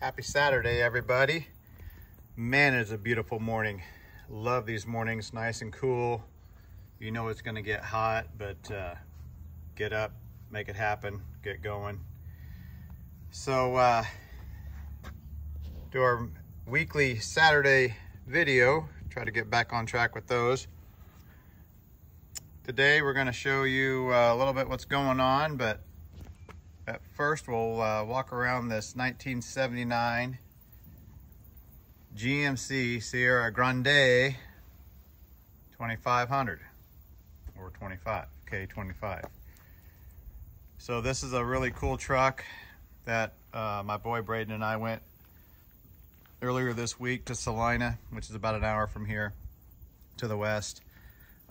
Happy Saturday, everybody. Man, it's a beautiful morning. Love these mornings, nice and cool. You know it's gonna get hot, but get up, make it happen, get going. So do our weekly Saturday video, try to get back on track with those. Today we're gonna show you a little bit what's going on, but at first we'll walk around this 1979 GMC Sierra Grande 2500 or 25, K25. So this is a really cool truck that my boy Braden and I went earlier this week to Salina, which is about an hour from here to the west,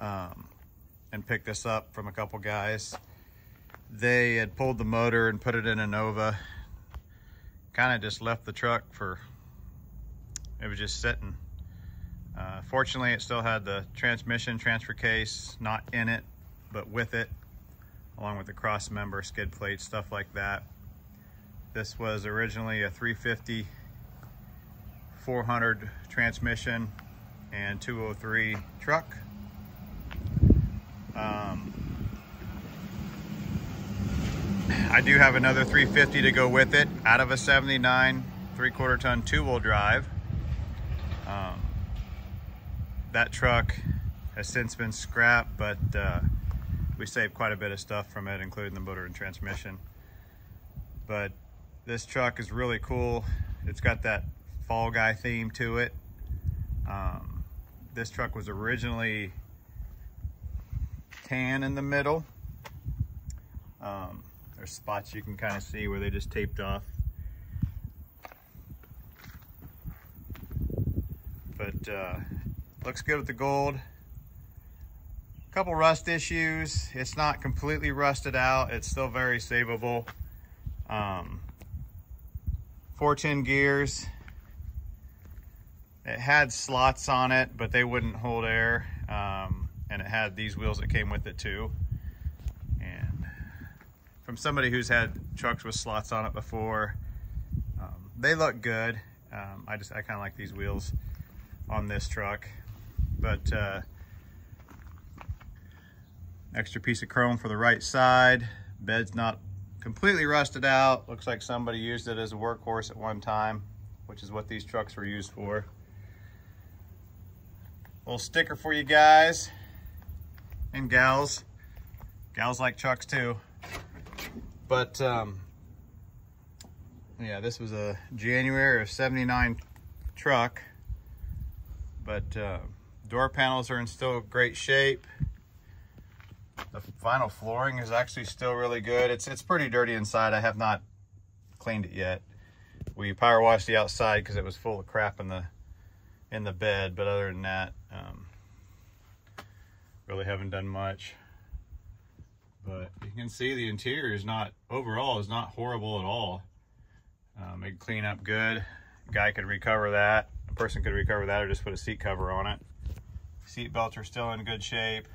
and picked this up from a couple guys. They had pulled the motor and put it in a Nova, kind of just left the truck it was just sitting. Fortunately, it still had the transmission transfer case, not in it, but with it, along with the cross member, skid plate, stuff like that. This was originally a 350 400 transmission and 203 truck. I do have another 350 to go with it out of a 79 3/4 ton 2-wheel drive. That truck has since been scrapped, but we saved quite a bit of stuff from it, including the motor and transmission. But this truck is really cool. It's got that Fall Guy theme to it. This truck was originally tan in the middle. There's spots you can kind of see where they just taped off. But looks good with the gold. Couple rust issues. It's not completely rusted out. It's still very savable. 410 gears. It had slots on it, but they wouldn't hold air. And it had these wheels that came with it too. And from somebody who's had trucks with slots on it before, they look good. I kind of like these wheels on this truck. But extra piece of chrome for the right side. Bed's not completely rusted out. Looks like somebody used it as a workhorse at one time, which is what these trucks were used for. Little sticker for you guys and gals. Gals like trucks too. But yeah, this was a January of '79 truck. But door panels are in still great shape. The vinyl flooring is actually still really good. It's pretty dirty inside. I have not cleaned it yet. We power washed the outside because it was full of crap in the bed, but other than that, really haven't done much. But you can see the interior is not horrible at all. It can clean up good. A guy could recover that. A person could recover that or just put a seat cover on it. Seat belts are still in good shape.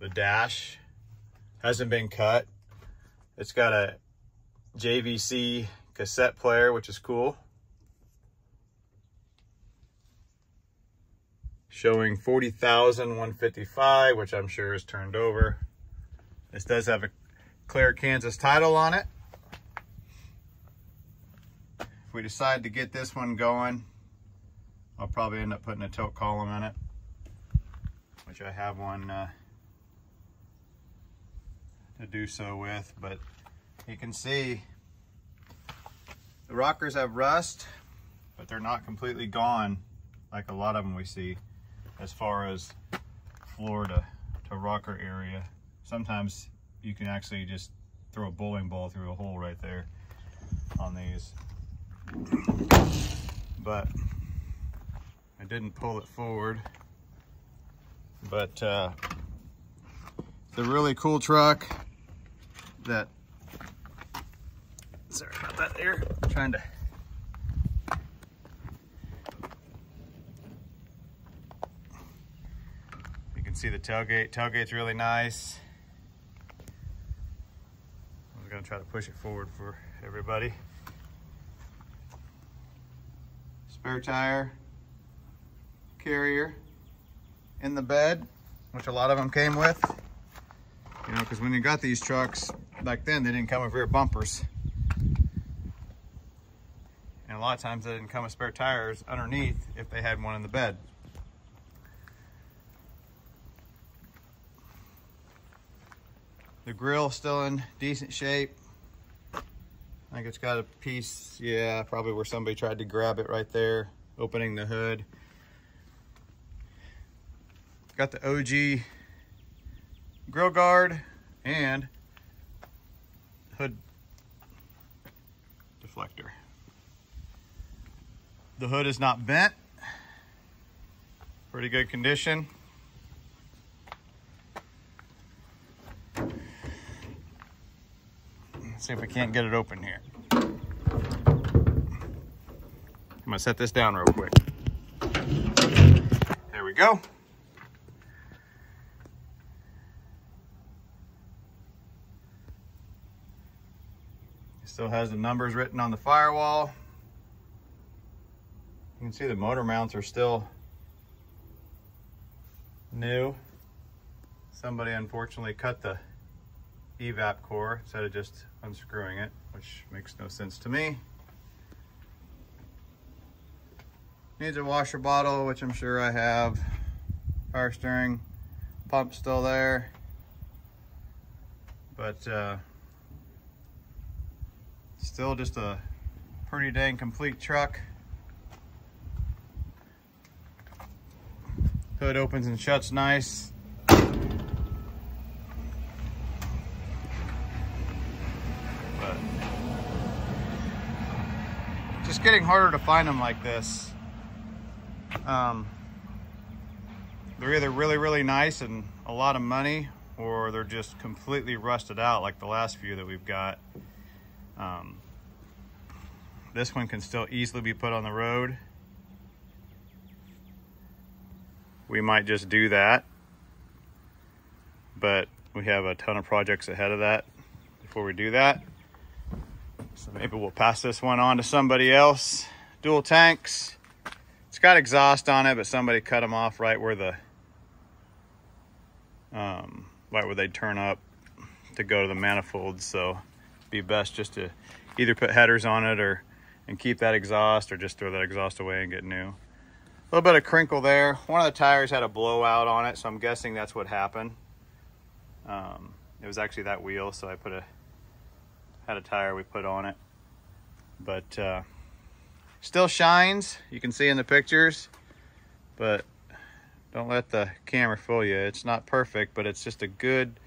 The dash hasn't been cut. It's got a JVC cassette player, which is cool. Showing 40,155, which I'm sure is turned over. This does have a clear Kansas title on it. If we decide to get this one going, I'll probably end up putting a tilt column in it, which I have one to do so with. But you can see the rockers have rust, but they're not completely gone like a lot of them we see as far as floor to rocker area. Sometimes you can actually just throw a bowling ball through a hole right there on these. But I didn't pull it forward. But it's a really cool truck that, sorry about that there, I'm trying to, see the tailgate. Tailgate's really nice. We've got gonna try to push it forward for everybody. Spare tire carrier in the bed, which a lot of them came with. You know, because when you got these trucks back then, they didn't come with rear bumpers. And a lot of times they didn't come with spare tires underneath if they had one in the bed. The grill still in decent shape. I think it's got a piece, yeah, probably where somebody tried to grab it right there, opening the hood. Got the OG grill guard and hood deflector. The hood is not bent. Pretty good condition. Let's see if we can't get it open here. I'm gonna set this down real quick. There we go. Still has the numbers written on the firewall. You can see the motor mounts are still new. Somebody unfortunately cut the evap core instead of just unscrewing it, which makes no sense to me. Needs a washer bottle, which I'm sure I have. Power steering pump still there. But still just a pretty dang complete truck. Hood opens and shuts nice. But just getting harder to find them like this. They're either really nice and a lot of money, or they're just completely rusted out like the last few that we've got. This one can still easily be put on the road. We might just do that, but we have a ton of projects ahead of that before we do that. So maybe we'll pass this one on to somebody else. Dual tanks. It's got exhaust on it, but somebody cut them off right where the right where they turn up to go to the manifolds. So it'd be best just to either put headers on it and keep that exhaust, or just throw that exhaust away and get new. A little bit of crinkle there. One of the tires had a blowout on it, so I'm guessing that's what happened. It was actually that wheel, so I had a tire we put on it. But still shines, you can see in the pictures, but don't let the camera fool you. It's not perfect, but it's just a good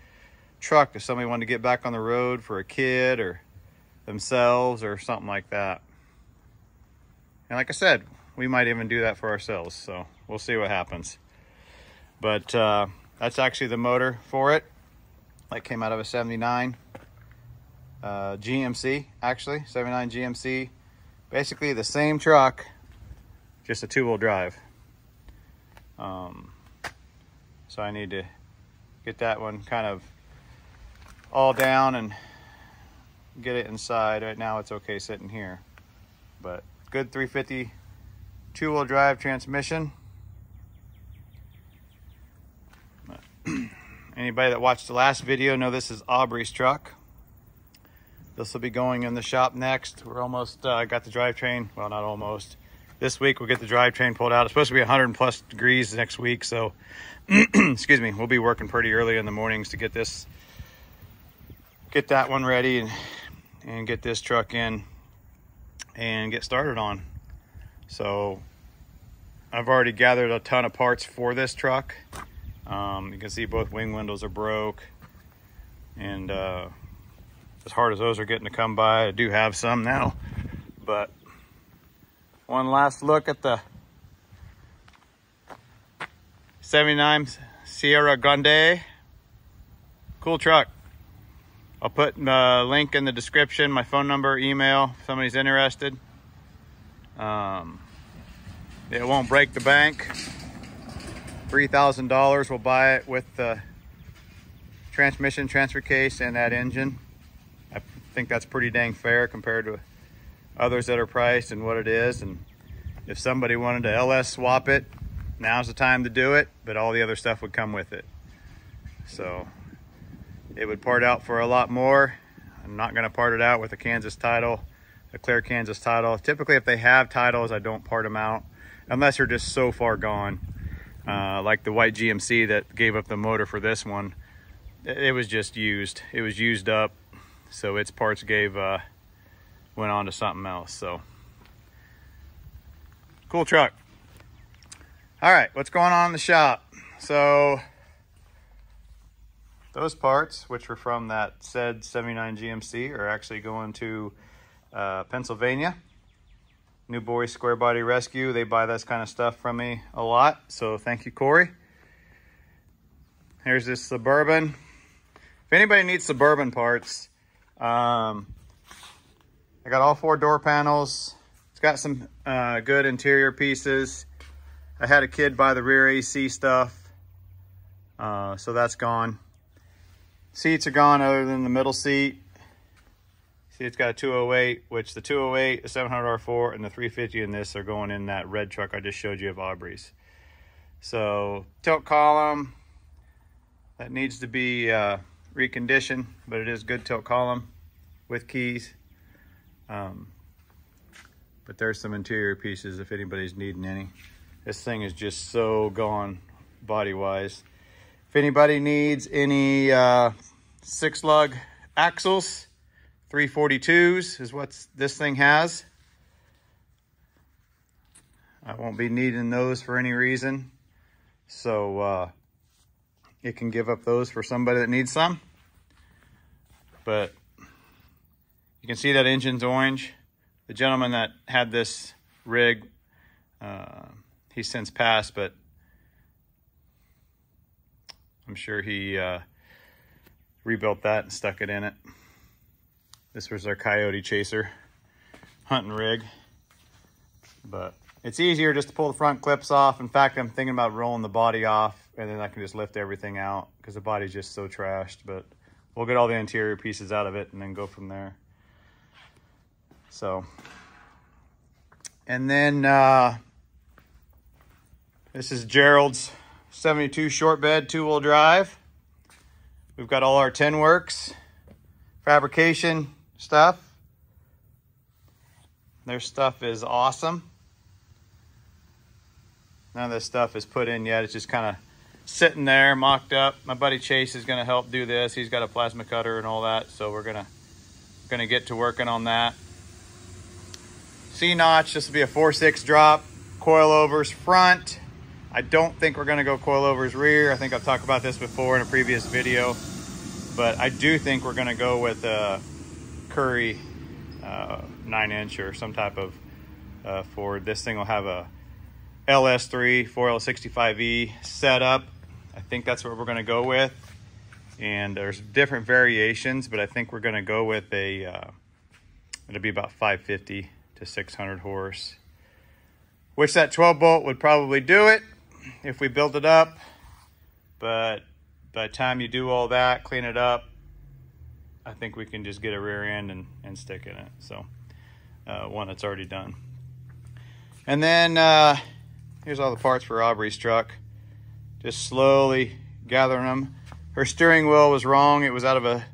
truck if somebody wanted to get back on the road for a kid or themselves or something like that. And like I said, we might even do that for ourselves, so we'll see what happens. But that's actually the motor for it. That came out of a 79 GMC, actually, 79 GMC. Basically the same truck, just a two-wheel drive. So I need to get that one kind of all down and get it inside. Right now it's okay sitting here, but good 350 two-wheel drive transmission. Anybody that watched the last video know this is Aubrey's truck. This will be going in the shop next. We're almost got the drivetrain. Well, not almost. This week we'll get the drivetrain pulled out. It's supposed to be 100+ degrees next week, so excuse me, we'll be working pretty early in the mornings to get that one ready and get this truck in and get started on. So I've already gathered a ton of parts for this truck. You can see both wing windows are broke, and as hard as those are getting to come by, I do have some now. But one last look at the 79 Sierra Grande. Cool truck. I'll put the link in the description, my phone number, email, if somebody's interested. It won't break the bank. $3,000 will buy it with the transmission, transfer case, and that engine. I think that's pretty dang fair compared to others that are priced and what it is. And if somebody wanted to LS swap it, now's the time to do it, but all the other stuff would come with it. So it would part out for a lot more. I'm not gonna part it out with a Kansas title, a clear Kansas title. Typically, if they have titles, I don't part them out unless they're just so far gone. Like the white GMC that gave up the motor for this one. It was just used. It was used up, so its parts went on to something else. So cool truck. All right, what's going on in the shop? So those parts, which were from that said 79 GMC, are actually going to Pennsylvania. New Boys Square Body Rescue. They buy this kind of stuff from me a lot, so thank you, Corey. Here's this Suburban. If anybody needs Suburban parts, I got all 4 door panels. It's got some good interior pieces. I had a kid buy the rear AC stuff, so that's gone. Seats are gone other than the middle seat. See, it's got a 208, which the 208, the 700R4, and the 350 in this are going in that red truck I just showed you of Aubrey's. So tilt column, that needs to be reconditioned, but it is good tilt column with keys. But there's some interior pieces if anybody's needing any. This thing is just so gone body-wise. If anybody needs any 6-lug axles, 342s is what this thing has. I won't be needing those for any reason. So it can give up those for somebody that needs some. But you can see that engine's orange. The gentleman that had this rig, he's since passed, but I'm sure he rebuilt that and stuck it in it. This was our Coyote Chaser hunting rig. But it's easier just to pull the front clips off. In fact, I'm thinking about rolling the body off, and then I can just lift everything out because the body's just so trashed. But we'll get all the interior pieces out of it and then go from there. So, and then this is Jerald's 72 short bed 2-wheel drive. We've got all our tin works, fabrication stuff. Their stuff is awesome. None of this stuff is put in yet. It's just kind of sitting there, mocked up. My buddy Chase is going to help do this. He's got a plasma cutter and all that, so we're gonna get to working on that. C-notch, this will be a 4/6 drop. Coilovers front. I don't think we're gonna go coilovers rear. I think I've talked about this before in a previous video, but I do think we're gonna go with a Curry 9-inch or some type of Ford. This thing will have a LS3 4L65E setup. I think that's what we're gonna go with. And there's different variations, but I think we're gonna go with a, it'll be about 550 to 600 horse, which that 12 bolt would probably do it if we built it up. But by the time you do all that, clean it up, I think we can just get a rear end and stick in it. So one that's already done. And then here's all the parts for Aubrey's truck. Just slowly gathering them. Her steering wheel was wrong. It was out of a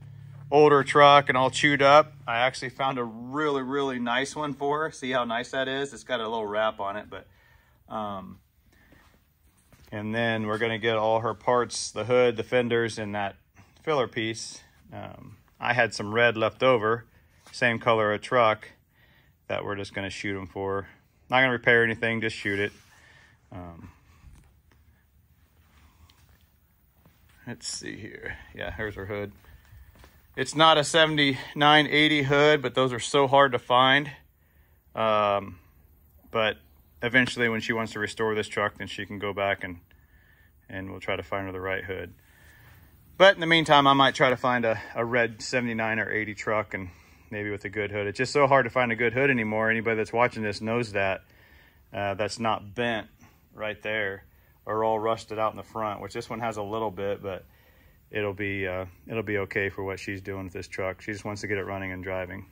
older truck and all chewed up. I actually found a really, really nice one for her. See how nice that is? It's got a little wrap on it, but and then we're gonna get all her parts, the hood, the fenders, and that filler piece. I had some red left over, same color of truck, that we're just gonna shoot them for. Not gonna repair anything, just shoot it. Let's see here. Yeah, here's her hood. It's not a 7980 hood, but those are so hard to find. But eventually when she wants to restore this truck, then she can go back and we'll try to find her the right hood. But in the meantime, I might try to find a red 79 or 80 truck, and maybe with a good hood. It's just so hard to find a good hood anymore. Anybody that's watching this knows that. That's not bent right there or all rusted out in the front, which this one has a little bit, but it'll be okay for what she's doing with this truck. She just wants to get it running and driving.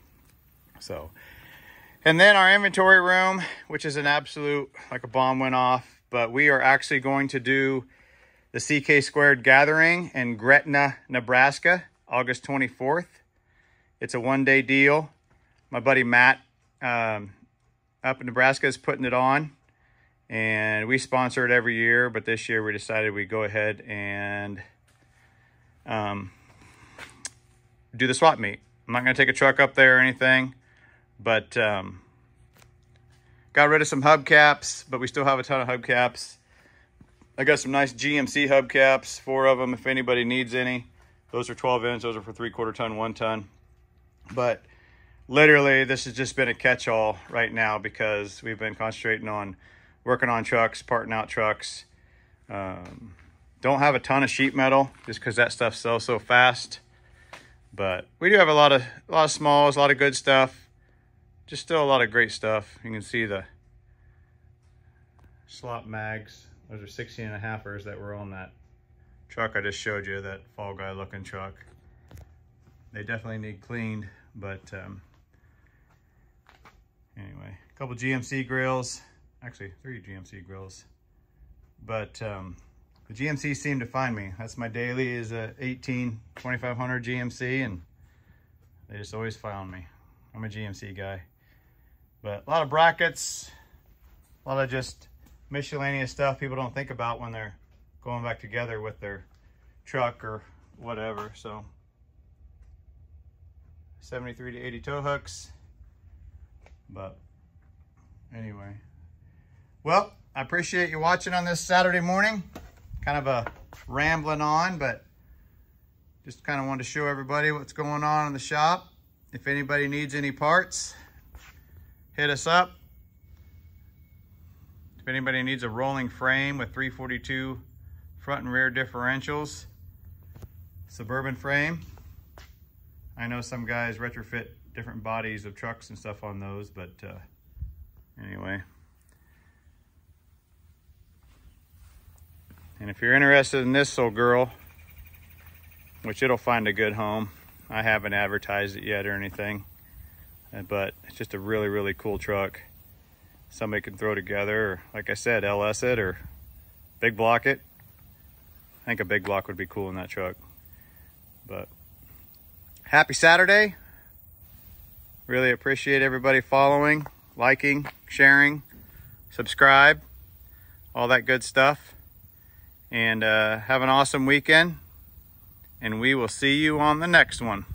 So, and then our inventory room, which is an absolute, like a bomb went off, but we are actually going to do the CK Squared Gathering in Gretna, Nebraska, August 24th. It's a one-day deal. My buddy Matt up in Nebraska is putting it on, and we sponsor it every year, but this year we decided we'd go ahead and do the swap meet. I'm not going to take a truck up there or anything, but got rid of some hubcaps, but we still have a ton of hubcaps. I got some nice GMC hubcaps, 4 of them if anybody needs any. Those are 12-inch. Those are for 3/4 ton, 1 ton. But literally, this has just been a catch-all right now because we've been concentrating on working on trucks, parting out trucks. Don't have a ton of sheet metal just because that stuff sells so fast. But we do have a lot of smalls, a lot of good stuff. Just still a lot of great stuff. You can see the slot mags. Those are 16.5ers that were on that truck I just showed you, that Fall Guy looking truck. They definitely need cleaned, but anyway, a couple GMC grills, actually 3 GMC grills, but the GMC seemed to find me. That's my daily, is a 18 2500 GMC, and they just always found me. I'm a GMC guy. But a lot of brackets, a lot of just miscellaneous stuff people don't think about when they're going back together with their truck or whatever. So 73 to 80 tow hooks. But anyway, well, I appreciate you watching on this Saturday morning. Kind of a rambling on, but just kind of wanted to show everybody what's going on in the shop. If anybody needs any parts, hit us up. If anybody needs a rolling frame with 342 front and rear differentials, Suburban frame. I know some guys retrofit different bodies of trucks and stuff on those, but anyway. And if you're interested in this old girl, which it'll find a good home, I haven't advertised it yet or anything, but it's just a really, really cool truck. Somebody can throw together, or like I said, LS it or big block it. I think a big block would be cool in that truck. But happy Saturday. Really appreciate everybody following, liking, sharing, subscribe, all that good stuff. And have an awesome weekend. And we will see you on the next one.